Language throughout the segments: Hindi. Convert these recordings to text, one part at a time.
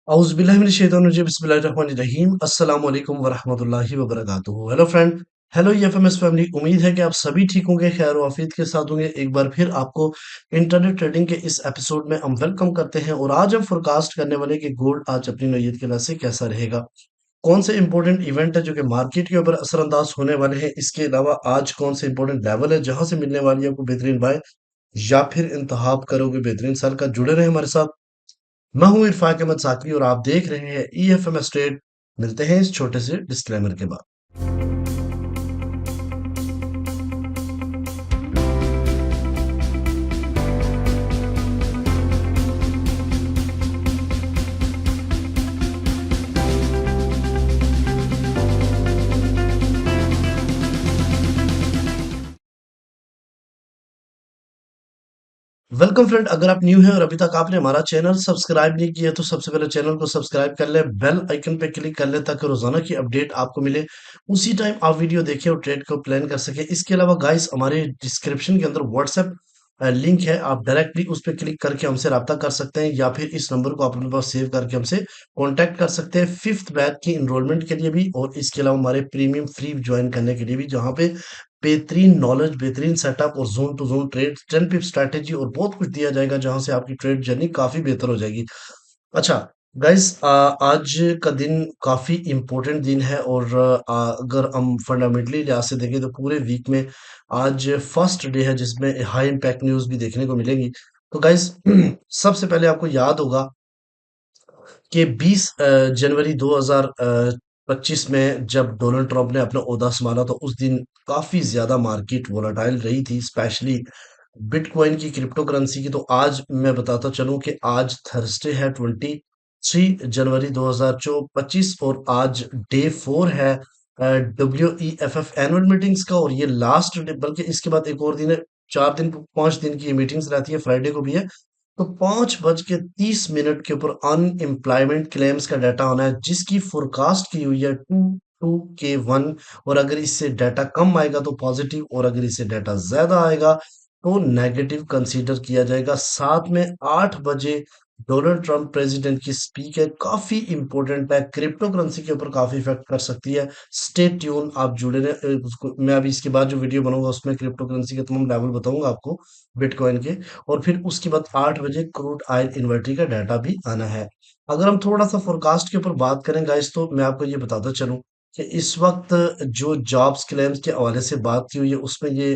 औज़ुबिल्लाहि बिस्मिल्लाहिर्रहमानिर्रहीम अस्सलाम वालेकुम वरहमतुल्लाहि वबरकातुहू। Hello friend, hello EFMS family. उम्मीद है कि आप सभी ठीक होंगे, खैर वाफियत के साथ होंगे। एक बार फिर आपको इंटरनेट ट्रेडिंग के इस एपिसोड में हम वेलकम करते हैं और आज हम फोरकास्ट करने वाले कि गोल्ड आज अपनी नौयत के से कैसा रहेगा। कौन से इंपॉर्टेंट इवेंट है जो कि मार्केट के ऊपर असरअंदाज होने वाले हैं। इसके अलावा आज कौन से इंपॉर्टेंट लेवल है जहां से मिलने वाली है आपको बेहतरीन बाय या फिर इंतहाब करोगे बेहतरीन सर का। जुड़े रहे हमारे साथ। मैं हूं इरफान अहमद साकी और आप देख रहे हैं ईएफएमएस ट्रेड। मिलते हैं इस छोटे से डिस्क्लेमर के बाद। वेलकम फ्रेंड, अगर आप न्यू हैं और अभी तक आपने हमारा चैनल सब्सक्राइब नहीं किया तो सबसे पहले चैनल को सब्सक्राइब कर ले, बेल आइकन पे क्लिक कर ले ताकि रोजाना की अपडेट आपको मिले। उसी टाइम आप वीडियो देखें और ट्रेड को प्लान कर सके। इसके अलावा गाइस हमारे डिस्क्रिप्शन के अंदर व्हाट्सएप लिंक है, आप डायरेक्टली उस पर क्लिक करके हमसे रब्ता कर सकते हैं या फिर इस नंबर को आप अपने पास सेव करके हमसे कांटेक्ट कर सकते हैं फिफ्थ बैच की इनरोलमेंट के लिए भी और इसके अलावा हमारे प्रीमियम फ्री ज्वाइन करने के लिए भी, जहां पे बेहतरीन नॉलेज, बेहतरीन सेटअप और zone to zone trade, 10 pip strategy और बहुत कुछ दिया जाएगा जहां से आपकी ट्रेड जर्नी काफी बेहतर हो जाएगी। अच्छा गाइस, आज का दिन काफी इंपॉर्टेंट दिन है और अगर हम फंडामेंटली लिहाज से देखें तो पूरे वीक में आज फर्स्ट डे है जिसमें हाई इम्पैक्ट न्यूज भी देखने को मिलेंगी। तो गाइस सबसे पहले आपको याद होगा कि 20 जनवरी 2025 में जब डोनाल्ड ट्रंप ने अपना ओहदा संभाला तो उस दिन काफी ज्यादा मार्केट वोलाटाइल रही थी, स्पेशली बिटकॉइन की, क्रिप्टो करेंसी की। तो आज मैं बताता चलूं कि आज थर्सडे है 23 जनवरी 2025 और आज डे 4 है WEFF एनुअल मीटिंग्स का और ये लास्ट डे, बल्कि इसके बाद एक और दिन है। 4 दिन 5 दिन की ये मीटिंग्स रहती है, फ्राइडे को भी है। तो 5:30 के ऊपर अनएम्प्लॉयमेंट क्लेम्स का डाटा आना है जिसकी फोरकास्ट की हुई है 2.2 के 1। और अगर इससे डाटा कम आएगा तो पॉजिटिव और अगर इससे डाटा ज्यादा आएगा तो नेगेटिव कंसीडर किया जाएगा। साथ में 8 बजे डोनाल्ड ट्रंप प्रेसिडेंट की स्पीच है, काफी इंपॉर्टेंट है, क्रिप्टो करेंसी के ऊपर काफी इफेक्ट कर सकती है। स्टे ट्यून, आप जुड़े रहे उसको। मैं अभी इसके बाद जो वीडियो बनाऊंगा उसमें क्रिप्टो करेंसी के तमाम लेवल बताऊंगा आपको, बिटकॉइन के। और फिर उसके बाद 8 बजे क्रूड ऑयल इन्वेंटरी का डाटा भी आना है। अगर हम थोड़ा सा फोरकास्ट के ऊपर बात करें गाइस तो मैं आपको ये बताता चलूं कि इस वक्त जो जॉब्स क्लेम्स के हवाले से बात की हुई है उसमें ये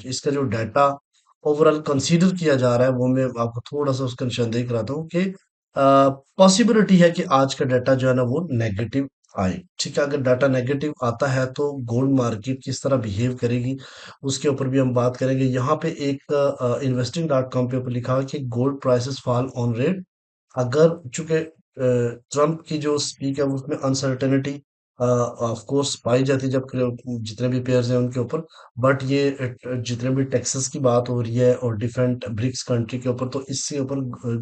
इसका जो डाटा ओवरऑल कंसीडर किया जा रहा है वो मैं आपको थोड़ा सा उसका निशान देख रहा हूँ कि पॉसिबिलिटी है कि आज का डाटा जो है ना वो नेगेटिव आए। ठीक है, अगर डाटा नेगेटिव आता है तो गोल्ड मार्केट किस तरह बिहेव करेगी उसके ऊपर भी हम बात करेंगे। यहाँ पे एक investing.com पे ऊपर लिखा है कि gold prices fall on rate. अगर चूंकि ट्रम्प की जो स्पीक है उसमें अनसर्टेनिटी ऑफ कोर्स पाई जाती है जब जितने भी पेयर्स हैं उनके ऊपर। बट ये जितने भी टैक्सेस की बात हो रही है और डिफरेंट ब्रिक्स कंट्री के ऊपर, तो इससे ऊपर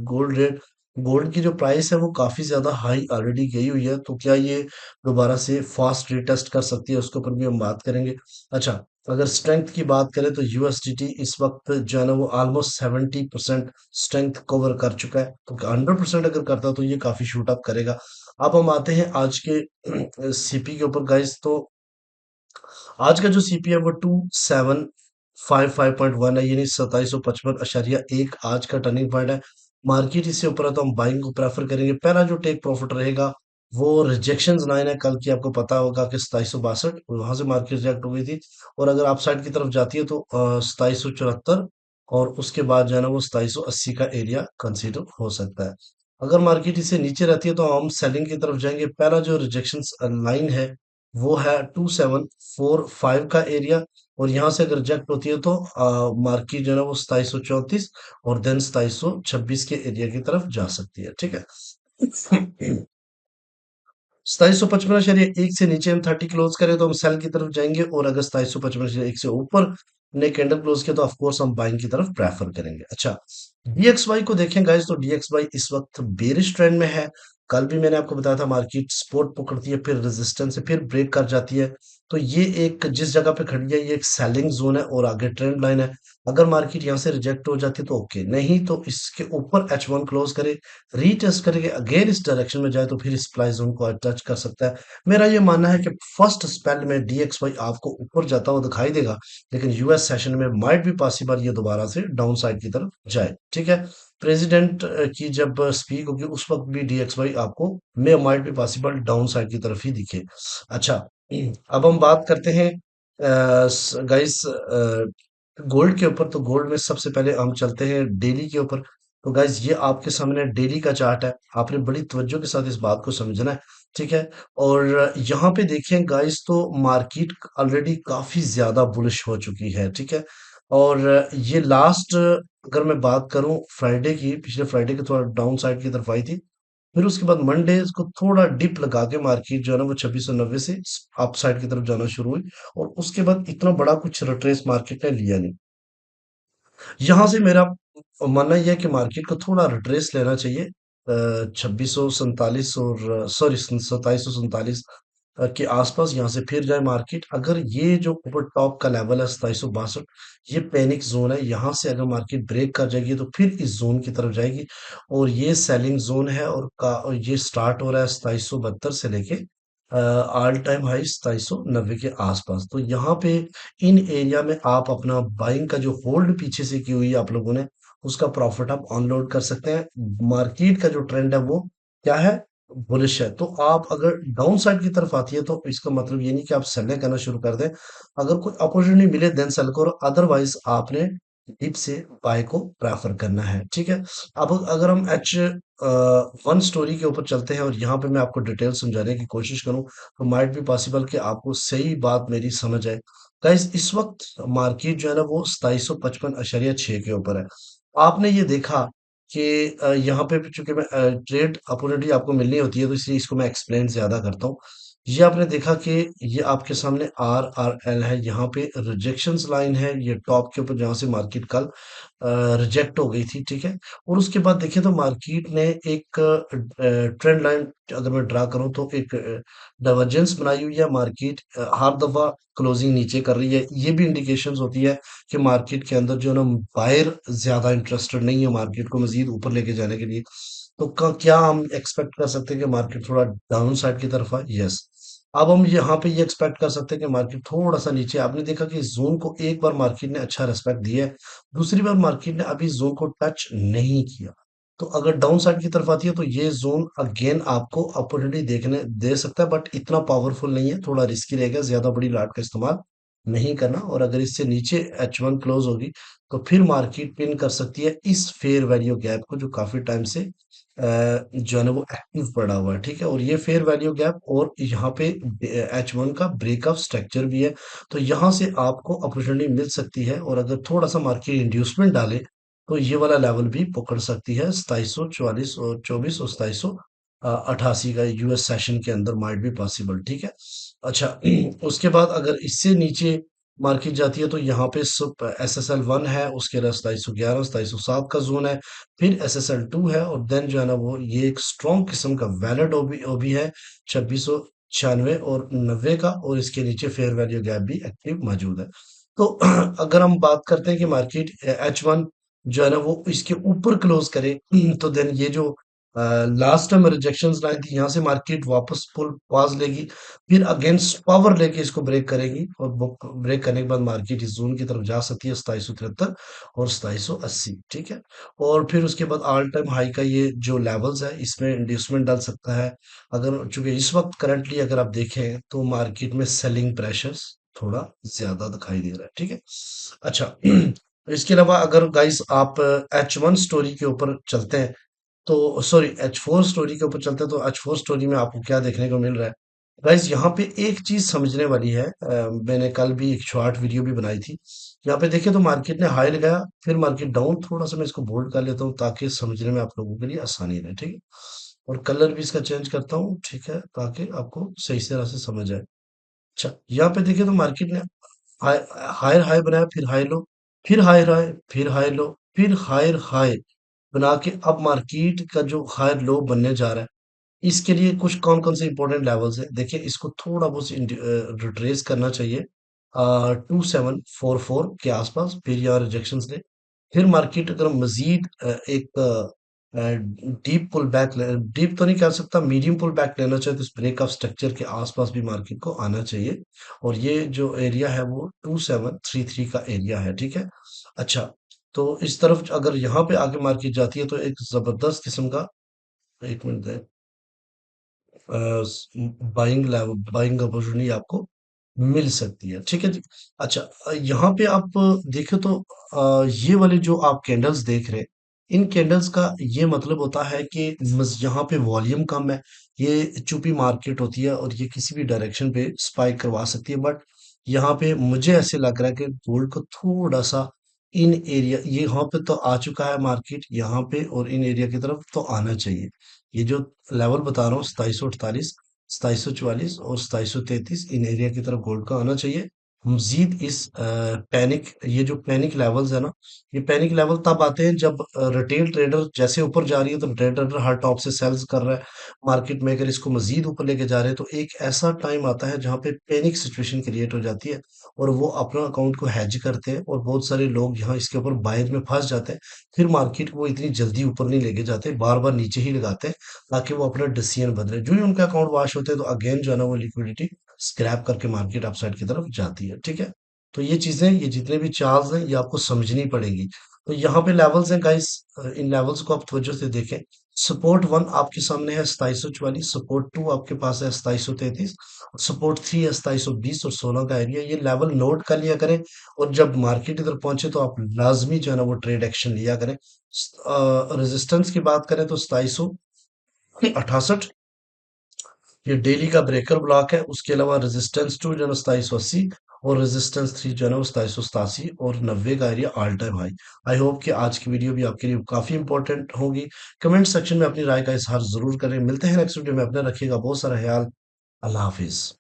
गोल्ड रेट, गोल्ड की जो प्राइस है वो काफी ज्यादा हाई ऑलरेडी गई हुई है। तो क्या ये दोबारा से फास्ट रिटेस्ट कर सकती है उसके ऊपर भी हम बात करेंगे। अच्छा, अगर स्ट्रेंथ की बात करें तो यूएसडीटी इस वक्त जो है ना वो ऑलमोस्ट 70% स्ट्रेंथ कवर कर चुका है। तो 100% अगर करता है तो ये काफी शूट अप करेगा। अब हम आते हैं आज के सीपी के ऊपर गाइस। तो आज का जो सीपी है वो 2755.1 है, यानी 2755.1 आज का टर्निंग पॉइंट है। मार्केट इससे ऊपर है तो हम बाइंग को प्रेफर करेंगे। पहला जो टेक प्रॉफिट रहेगा वो रिजेक्शन लाइन है, कल की आपको पता होगा कि 2762 वहां से मार्केट रिजेक्ट हो गई थी। और अगर आप साइड की तरफ जाती है तो 2774 और उसके बाद जो है ना वो 2780 का एरिया कंसीडर हो सकता है। अगर मार्केट इसे नीचे रहती है तो हम सेलिंग की तरफ जाएंगे। पहला जो रिजेक्शन लाइन है वो है 2745 का एरिया और यहाँ से अगर रिजेक्ट होती है तो मार्केट जो है ना वो 2734 और देन 2726 के एरिया की तरफ जा सकती है। ठीक है। 2755 एक से नीचे हम 30 क्लोज करें तो हम सेल की तरफ जाएंगे और अगर 2755 एक से ऊपर ने कैंडल क्लोज किया तो ऑफ कोर्स हम बाइंग की तरफ प्रेफर करेंगे। अच्छा, डीएक्सवाई को देखें गाइस तो डीएक्सवाई इस वक्त बेरिश ट्रेंड में है। कल भी मैंने आपको बताया था मार्केट सपोर्ट पकड़ती है, फिर रेजिस्टेंस से फिर ब्रेक कर जाती है। तो ये एक जिस जगह पे खड़ी है ये एक सेलिंग जोन है और आगे ट्रेंड लाइन है। अगर मार्केट यहाँ से रिजेक्ट हो जाती है तो ओके, नहीं तो इसके ऊपर H1 क्लोज करे, रीटेस्ट करके अगेन इस डायरेक्शन में जाए तो फिर इस प्राइस जोन को टच कर सकता है। मेरा ये मानना है कि फर्स्ट स्पेल में DXY आपको ऊपर जाता हुआ दिखाई देगा, लेकिन यूएस सेशन में माइट भी पॉसिबल ये दोबारा से डाउन साइड की तरफ जाए। ठीक है, प्रेसिडेंट की जब स्पीक होगी उस वक्त भी DXY आपको मे माइट भी पॉसिबल डाउन साइड की तरफ ही दिखे। अच्छा, अब हम बात करते हैं गाइस गोल्ड के ऊपर। तो गोल्ड में सबसे पहले हम चलते हैं डेली के ऊपर। तो गाइस ये आपके सामने डेली का चार्ट है, आपने बड़ी तवज्जो के साथ इस बात को समझना है। ठीक है, और यहाँ पे देखें गाइस तो मार्केट ऑलरेडी काफी ज्यादा बुलिश हो चुकी है। ठीक है, और ये लास्ट अगर मैं बात करूं फ्राइडे की, पिछले फ्राइडे के थोड़ा डाउन साइड की तरफ आई थी, फिर उसके बाद मंडे को थोड़ा डिप लगा के मार्केट जो है ना वो 2690 से अप साइड की तरफ जाना शुरू हुई, और उसके बाद इतना बड़ा कुछ रिट्रेस मार्केट ने लिया नहीं। यहाँ से मेरा मानना यह है कि मार्केट को थोड़ा रिट्रेस लेना चाहिए 2647 और सॉरी 2747 के आसपास, यहाँ से फिर जाए मार्केट। अगर ये जो ऊपर टॉप का लेवल है 2762, ये पैनिक जोन है, यहाँ से अगर मार्केट ब्रेक कर जाएगी तो फिर इस जोन की तरफ जाएगी, और ये सेलिंग जोन है और ये स्टार्ट हो रहा है 2772 से लेके ऑल टाइम हाई 2790 के आसपास। तो यहाँ पे इन एरिया में आप अपना बाइंग का जो होल्ड पीछे से की हुई है आप लोगों ने, उसका प्रॉफिट आप अनलोड कर सकते हैं। मार्केट का जो ट्रेंड है वो क्या है, बुलिश है। तो आप अगर डाउन साइड की तरफ आती है तो इसका मतलब ये नहीं कि आप सेलिंग करना शुरू कर दें। अगर कोई अपॉर्चुनिटी मिले देन सेल करो, अदरवाइज आपने डिप से बाय को प्रेफर करना है। ठीक है, अब अगर हम वन स्टोरी के ऊपर चलते हैं और यहाँ पे मैं आपको डिटेल समझाने की कोशिश करूँ तो माइट भी पॉसिबल कि आपको सही बात मेरी समझ आए। गाइस इस वक्त मार्केट जो है ना वो 2755.6 के ऊपर है। आपने ये देखा कि यहाँ पे चूंकि मैं ट्रेड अपॉर्चुनिटी आपको मिलनी होती है तो इसलिए इसको मैं एक्सप्लेन ज्यादा करता हूँ। ये आपने देखा कि ये आपके सामने RRL है, यहाँ पे रिजेक्शंस लाइन है, ये टॉप के ऊपर जहां से मार्केट कल रिजेक्ट हो गई थी। ठीक है, और उसके बाद देखें तो मार्केट ने एक ट्रेंड लाइन अगर मैं ड्रा करूं तो एक डाइवर्जेंस बनाई हुई है। मार्केट हर दफा क्लोजिंग नीचे कर रही है, ये भी इंडिकेशंस होती है कि मार्केट के अंदर जो है ना बायर ज्यादा इंटरेस्टेड नहीं है मार्केट को मजीद ऊपर लेके जाने के लिए। तो क्या हम एक्सपेक्ट कर सकते हैं कि मार्केट थोड़ा डाउन साइड की तरफ आए? यस। अब हम यहाँ पे ये एक्सपेक्ट कर सकते हैं कि मार्केट थोड़ा सा नीचे, आपने देखा कि इस जोन को एक बार मार्केट ने अच्छा रेस्पेक्ट दिया है, दूसरी बार मार्केट ने अभी जोन को टच नहीं किया। तो अगर डाउन साइड की तरफ आती है तो ये जोन अगेन आपको अपॉर्चुनिटी देखने दे सकता है, बट इतना पावरफुल नहीं है, थोड़ा रिस्की रहेगा, ज्यादा बड़ी लॉट का इस्तेमाल नहीं करना। और अगर इससे नीचे H1 क्लोज होगी तो फिर मार्केट पिन कर सकती है इस फेयर वैल्यू गैप को, जो काफी टाइम से जो है ना वो एक्टिव पड़ा हुआ है। ठीक है, और ये फेयर वैल्यू गैप और यहाँ पे H1 का ब्रेकअप स्ट्रक्चर भी है, तो यहाँ से आपको अपॉर्चुनिटी मिल सकती है। और अगर थोड़ा सा मार्केट इंड्यूसमेंट डाले तो ये वाला लेवल भी पकड़ सकती है 2744 और 24 और 2788 का यूएस सेशन के अंदर माइट भी पॉसिबल। ठीक है, अच्छा उसके बाद अगर इससे नीचे मार्केट जाती है तो यहाँ पे SSL1 है, उसके बाद 2711 2707 का जोन है, फिर SSL2 है, और देन जो है ना वो ये एक स्ट्रॉन्ग किस्म का वैलिड ओबी है 2696 और 90 का, और इसके नीचे फेयर वैल्यू गैप भी एक्टिव मौजूद है। तो अगर हम बात करते हैं कि मार्केट H1 जो है ना वो इसके ऊपर क्लोज करे तो देन ये जो लास्ट टाइम रिजेक्शन लाइन थी यहाँ से मार्केट वापस फुल पॉज लेगी, फिर अगेंस्ट पावर लेके इसको ब्रेक करेगी, और ब्रेक करने के बाद मार्केट इस जोन की तरफ जा सकती है 2773 और 2780। ठीक है, और फिर उसके बाद ऑल टाइम हाई का ये जो लेवल्स है इसमें इंड्यूसमेंट डाल सकता है। अगर चूंकि इस वक्त करंटली अगर आप देखें तो मार्केट में सेलिंग प्रेशर्स थोड़ा ज्यादा दिखाई दे रहा है। ठीक है, अच्छा इसके अलावा अगर गाइस आप H1 स्टोरी के ऊपर चलते हैं तो सॉरी H4 स्टोरी के ऊपर चलते हैं तो H4 स्टोरी में आपको क्या देखने को मिल रहा है? गाइस यहाँ पे एक चीज समझने वाली है, मैंने कल भी एक शॉर्ट वीडियो भी बनाई थी। यहाँ पे देखिए तो मार्केट ने हाई लगाया, फिर मार्केट डाउन, थोड़ा सा मैं इसको बोल्ड कर लेता हूँ ताकि समझने में आप लोगों के लिए आसानी रहे। ठीक है, और कलर भी इसका चेंज करता हूँ, ठीक है, ताकि आपको सही तरह से समझ आए। अच्छा, यहाँ पे देखिए तो मार्केट ने हाई हायर हाई बनाया, फिर हाई लो, फिर हायर हाई, फिर हाई लो, फिर हायर हाई बना के अब मार्केट का जो हायर लो बनने जा रहा है, इसके लिए कुछ कौन-कौन से इंपॉर्टेंट लेवल्स हैं? देखिए इसको थोड़ा बहुत रिट्रेस करना चाहिए 2744 के आसपास, फिर यहाँ रिजेक्शंस ले, फिर मार्केट अगर मज़ीद एक डीप पुल बैक ले, डीप तो नहीं कह सकता, मीडियम पुल बैक लेना चाहिए तो इस ब्रेक ऑफ स्ट्रक्चर के आसपास भी मार्केट को आना चाहिए। और ये जो एरिया है वो 2733 का एरिया है, ठीक है? अच्छा, तो इस तरफ अगर यहाँ पे आके मार्केट जाती है तो एक ज़बरदस्त किस्म का, 1 मिनट दें, बाइंग अपॉर्चुनिटी आपको मिल सकती है, ठीक है जी। अच्छा, यहाँ पे आप देखें तो ये वाले जो आप कैंडल्स देख रहे हैं, इन कैंडल्स का ये मतलब होता है कि यहाँ पे वॉल्यूम कम है, ये चुपी मार्केट होती है और ये किसी भी डायरेक्शन पे स्पाइक करवा सकती है। बट यहाँ पे मुझे ऐसे लग रहा है कि गोल्ड को थोड़ा सा इन एरिया, ये यहाँ पे तो आ चुका है मार्केट यहाँ पे, और इन एरिया की तरफ तो आना चाहिए। ये जो लेवल बता रहा हूँ 2748, 2744 और 2733, इन एरिया की तरफ गोल्ड का आना चाहिए। मजीद इस पैनिक, ये जो पैनिक लेवल्स है ना, ये पैनिक लेवल तब आते हैं जब रिटेल ट्रेडर जैसे ऊपर जा रही है तो रिटेल ट्रेडर हर टॉप से सेल्स कर रहा है, मार्केट मेकर इसको मजीद ऊपर लेके जा रहे हैं, तो एक ऐसा टाइम आता है जहाँ पे पैनिक सिचुएशन क्रिएट हो जाती है और वो अपना अकाउंट को हैज करते हैं, और बहुत सारे लोग यहाँ इसके ऊपर बायर में फंस जाते हैं। फिर मार्केट को वो इतनी जल्दी ऊपर नहीं लेके जाते, बार बार नीचे ही लगाते हैं ताकि वो अपना डिसीजन बदले। जो ही उनका अकाउंट वॉश होते हैं तो अगेन जो है ना वो लिक्विडिटी स्क्रैप करके मार्केट अपसाइड की तरफ जाती है, ठीक है? तो ये चीजें, ये जितने भी चार्ल्स हैं ये आपको समझनी पड़ेंगी। तो यहाँ पे लेवल्स हैं गाइस, इन लेवल्स को आप तवज्जो से देखें। सपोर्ट वन आपके सामने है 2744, सपोर्ट टू आपके पास है 2733, सपोर्ट थ्री है 2720 और 16 का एरिया। ये लेवल नोट कर लिया करें, और जब मार्केट इधर पहुंचे तो आप लाजमी जो है ना वो ट्रेड एक्शन लिया करें। रेजिस्टेंस की बात करें तो 2768, ये डेली का ब्रेकर ब्लॉक है। उसके अलावा रेजिस्टेंस टू जो है ना 2780, और रेजिस्टेंस थ्री जो है ना वो 2787 और 90 का area all time high. I hope कि आज की वीडियो भी आपके लिए काफी इंपॉर्टेंट होगी। कमेंट सेक्शन में अपनी राय का इजहार जरूर करें। मिलते हैं नेक्स्ट वीडियो में, अपने रखिएगा बहुत सारा ख्याल। अल्लाह हाफिज।